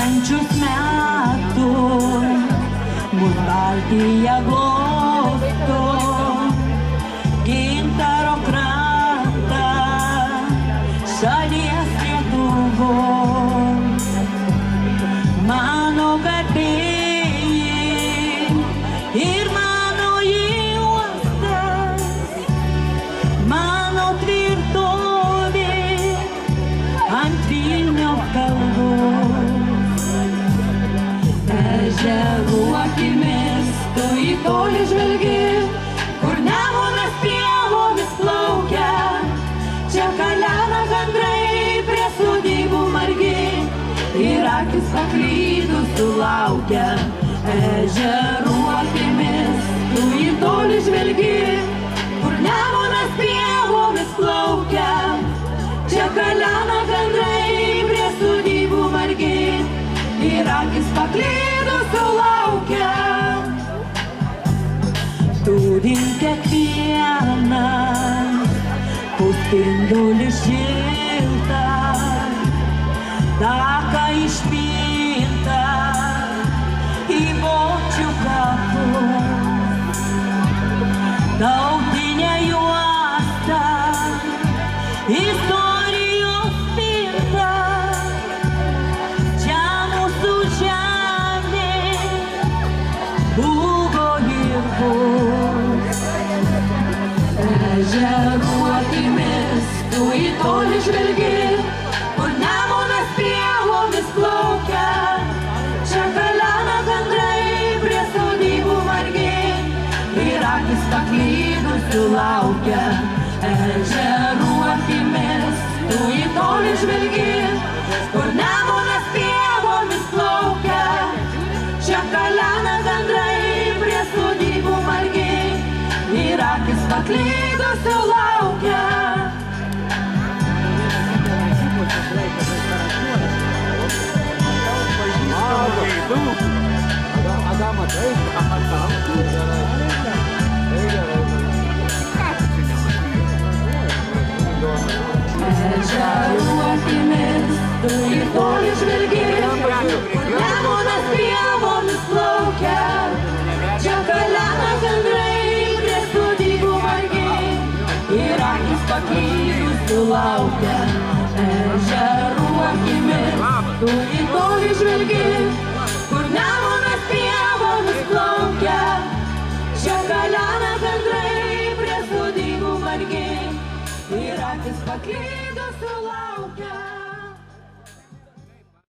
švenčius metus, mus Baltija glosto, gintaro krantą šalies Lietuvos. Mano garbėjai ir mano juostas, mano tvirtovė ant Vilniaus kalvos. Ežerų akimis tu į tolį žvelgi, kur Nemunas pievomis plaukia, čia kalena gandrai prie sodybų margi ir akis paklydus sulaukia. Ežerų akimis tu į tolį žvelgi, kur Nemunas pievomis plaukia, čia kalena gandrai prie sodybų margi ir akis paklydus sulaukia. Turim kiekvienas puspindulį šiltą, taką išpintą į Vokčių kapus, tautinę juostą, istorijos spintą. Čia mūsų žemė buvo ir bus. Ežerų akimis tu į tolį žvelgi, kur Nemunas pievomis plaukia, čia kalena gandrai prie sodybų margi ir akis paklydus sulaukia. Ežerų akimis tu į tolį žvelgi, kur Nemunas pievomis plaukia, čia kalena gandrai prie sodybų margi ir akis paklydus sulaukia. Ežerų akimis tu į tolį žvelgi, kur Nemunas pievomis plaukia, čia kalena gandrai prie sodybų margi ir akis paklydus sulaukia. Ežerų akimis tu į tolį žvelgi, kur Nemunas pievomis plaukia, čia kalena gandrai prie sodybų margi ir akis paklydus sulaukia.